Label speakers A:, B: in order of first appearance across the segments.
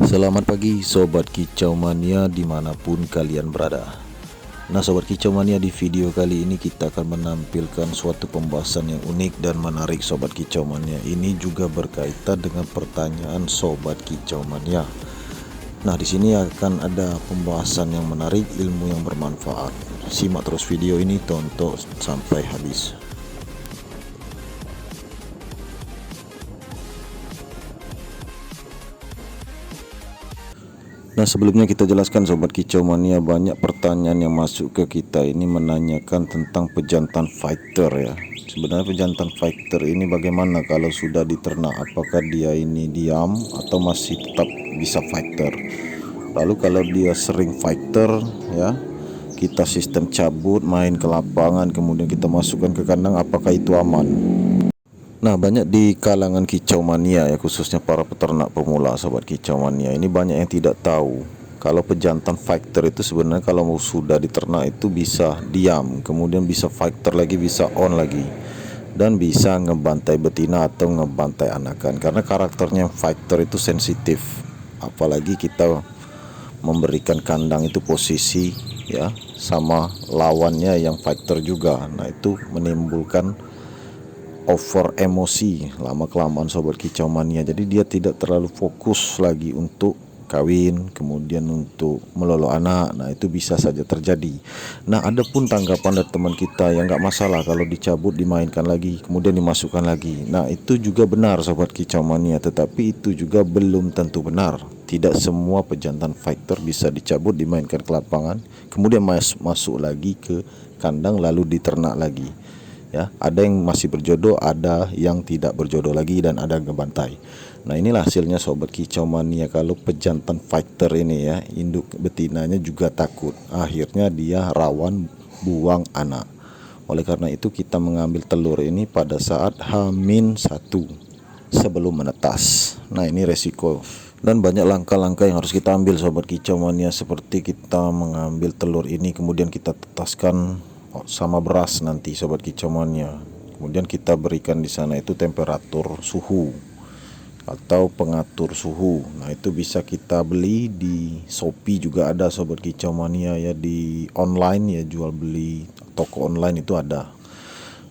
A: Selamat pagi Sobat Kicau Mania dimanapun kalian berada. Nah Sobat Kicau Mania, di video kali ini kita akan menampilkan suatu pembahasan yang unik dan menarik Sobat Kicau Mania. Ini juga berkaitan dengan pertanyaan Sobat Kicau Mania. Nah di sini akan ada pembahasan yang menarik, ilmu yang bermanfaat. Simak terus video ini, tonton sampai habis. Nah sebelumnya kita jelaskan Sobat Kicau Mania, banyak pertanyaan yang masuk ke kita ini menanyakan tentang pejantan fighter ya. Sebenarnya pejantan fighter ini bagaimana kalau sudah diternak, apakah dia ini diam atau masih tetap bisa fighter. Lalu kalau dia sering fighter ya, kita sistem cabut, main ke lapangan, kemudian kita masukkan ke kandang, apakah itu aman? Nah banyak di kalangan Kicau Mania ya, khususnya para peternak pemula Sobat Kicau Mania, ini banyak yang tidak tahu kalau pejantan fighter itu sebenarnya kalau sudah diternak itu bisa diam, kemudian bisa fighter lagi, bisa on lagi, dan bisa ngebantai betina atau ngebantai anakan. Karena karakternya fighter itu sensitif, apalagi kita memberikan kandang itu posisi ya sama lawannya yang fighter juga. Nah itu menimbulkan over emosi lama kelamaan Sobat Kicau Mania. Jadi dia tidak terlalu fokus lagi untuk kawin, kemudian untuk melolo anak. Nah itu bisa saja terjadi. Nah ada pun tanggapan dari teman kita yang nggak masalah kalau dicabut, dimainkan lagi, kemudian dimasukkan lagi. Nah itu juga benar Sobat Kicau Mania, tetapi itu juga belum tentu benar. Tidak semua pejantan fighter bisa dicabut, dimainkan ke lapangan, kemudian masuk lagi ke kandang lalu diternak lagi. Ya, ada yang masih berjodoh, ada yang tidak berjodoh lagi, dan ada yang ngebantai. Nah inilah hasilnya Sobat Kicau Mania kalau pejantan fighter ini ya, induk betinanya juga takut, akhirnya dia rawan buang anak. Oleh karena itu kita mengambil telur ini pada saat H-1 sebelum menetas. Nah ini resiko dan banyak langkah-langkah yang harus kita ambil Sobat Kicau Mania, seperti kita mengambil telur ini kemudian kita tetaskan sama beras nanti Sobat Kicau Mania. Kemudian kita berikan di sana itu temperatur suhu atau pengatur suhu. Nah itu bisa kita beli di Shopee juga ada Sobat Kicau Mania ya, di online ya, jual beli toko online itu ada.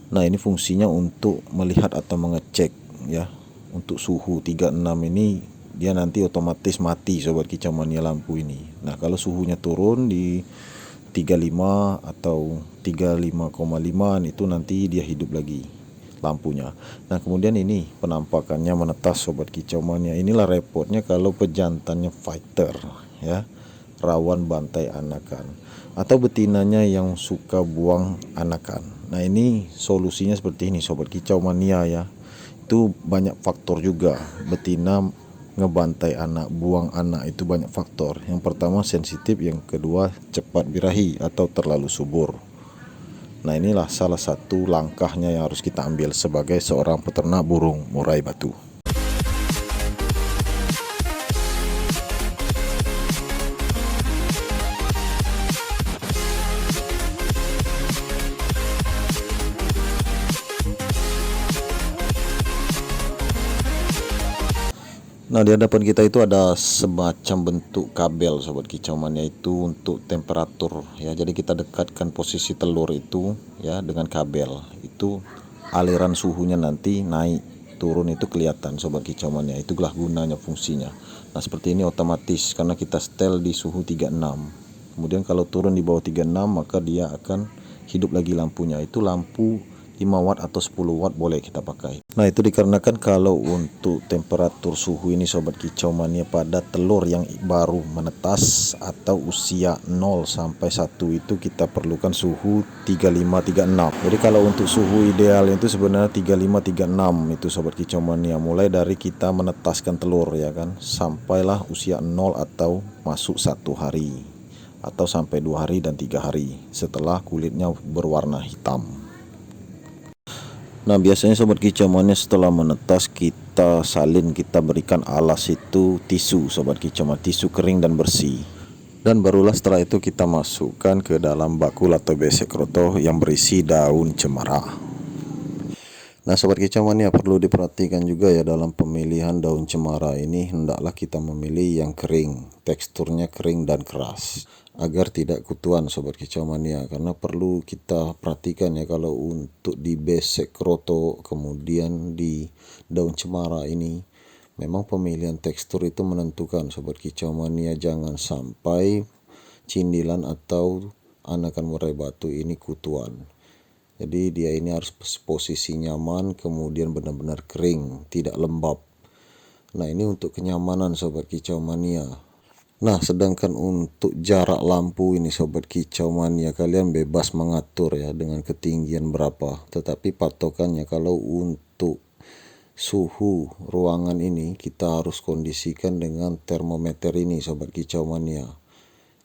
A: Nah ini fungsinya untuk melihat atau mengecek ya, untuk suhu 36 ini dia nanti otomatis mati Sobat Kicau Mania lampu ini. Nah kalau suhunya turun di 35 atau 35,5 itu nanti dia hidup lagi lampunya. Nah kemudian ini penampakannya menetas Sobat Kicau Mania. Inilah repotnya kalau pejantannya fighter ya, rawan bantai anakan atau betinanya yang suka buang anakan. Nah ini solusinya seperti ini Sobat Kicau Mania ya. Itu banyak faktor juga, betina ngebantai anak, buang anak, itu banyak faktor. Yang pertama sensitif, yang kedua cepat birahi atau terlalu subur. Nah inilah salah satu langkahnya yang harus kita ambil sebagai seorang peternak burung murai batu. Nah di hadapan kita itu ada semacam bentuk kabel Sobat Kicau Mania, itu untuk temperatur ya. Jadi kita dekatkan posisi telur itu ya dengan kabel, itu aliran suhunya nanti naik turun itu kelihatan Sobat Kicau Mania. Itulah gunanya, fungsinya. Nah seperti ini otomatis karena kita setel di suhu 36. Kemudian kalau turun di bawah 36 maka dia akan hidup lagi lampunya. Itu lampu 5 watt atau 10 watt boleh kita pakai. Nah itu dikarenakan kalau untuk temperatur suhu ini Sobat Kicau Mania pada telur yang baru menetas atau usia 0 sampai 1 itu kita perlukan suhu 35-36. Jadi kalau untuk suhu ideal itu sebenarnya 35-36 itu Sobat Kicau Mania, mulai dari kita menetaskan telur ya kan, sampailah usia 0 atau masuk 1 hari atau sampai 2 hari dan 3 hari setelah kulitnya berwarna hitam. Nah, biasanya sobat kicau mania setelah menetas kita salin, kita berikan alas itu tisu sobat kicau mania, tisu kering dan bersih. Dan barulah setelah itu kita masukkan ke dalam bakul atau besek kroto yang berisi daun cemara. Nah, sobat kicau mania perlu diperhatikan juga ya dalam pemilihan daun cemara ini, hendaklah kita memilih yang kering, teksturnya kering dan keras agar tidak kutuan sobat kicau mania. Karena perlu kita perhatikan ya, kalau untuk di besek kroto kemudian di daun cemara ini memang pemilihan tekstur itu menentukan sobat kicau mania. Jangan sampai cindilan atau anakan murai batu ini kutuan. Jadi dia ini harus posisi nyaman, kemudian benar-benar kering, tidak lembab. Nah, ini untuk kenyamanan sobat kicau mania. Nah, sedangkan untuk jarak lampu ini sobat kicau mania, kalian bebas mengatur ya dengan ketinggian berapa. Tetapi patokannya kalau untuk suhu ruangan ini kita harus kondisikan dengan termometer ini sobat kicau mania.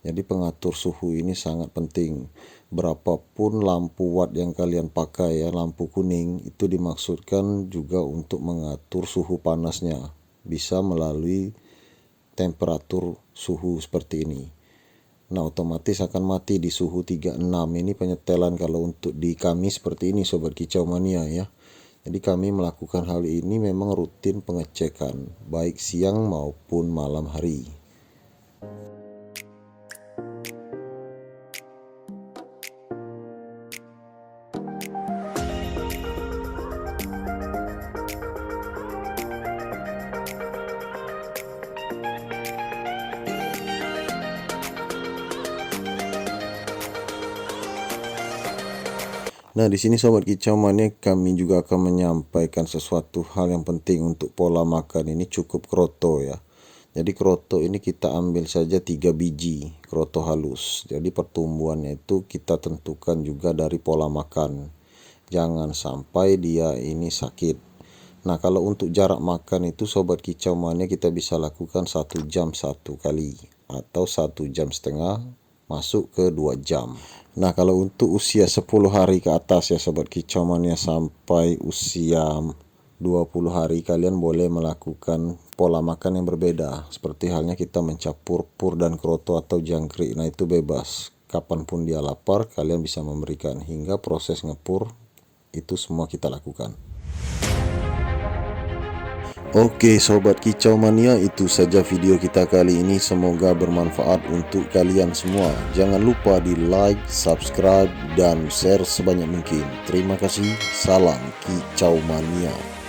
A: Jadi pengatur suhu ini sangat penting. Berapapun lampu watt yang kalian pakai ya, lampu kuning itu dimaksudkan juga untuk mengatur suhu panasnya. Bisa melalui temperatur suhu seperti ini. Nah, otomatis akan mati di suhu 36. Ini penyetelan kalau untuk di kami seperti ini sobat kicau mania ya. Jadi kami melakukan hal ini memang rutin pengecekan baik siang maupun malam hari. Nah, di sini sobat kicau mania kami juga akan menyampaikan sesuatu hal yang penting untuk pola makan ini cukup kroto ya. Jadi kroto ini kita ambil saja 3 biji kroto halus. Jadi pertumbuhannya itu kita tentukan juga dari pola makan. Jangan sampai dia ini sakit. Nah, kalau untuk jarak makan itu sobat kicau mania kita bisa lakukan 1 jam 1 kali atau 1 jam setengah masuk ke 2 jam. Nah, kalau untuk usia 10 hari ke atas ya sobat kicau mania sampai usia 20 hari kalian boleh melakukan pola makan yang berbeda. Seperti halnya kita mencampur pur dan kroto atau jangkrik. Nah, itu bebas. Kapanpun dia lapar kalian bisa memberikan, hingga proses ngepur itu semua kita lakukan. Oke sobat kicau mania, itu saja video kita kali ini. Semoga bermanfaat untuk kalian semua. Jangan lupa di like, subscribe, dan share sebanyak mungkin. Terima kasih. Salam kicau mania.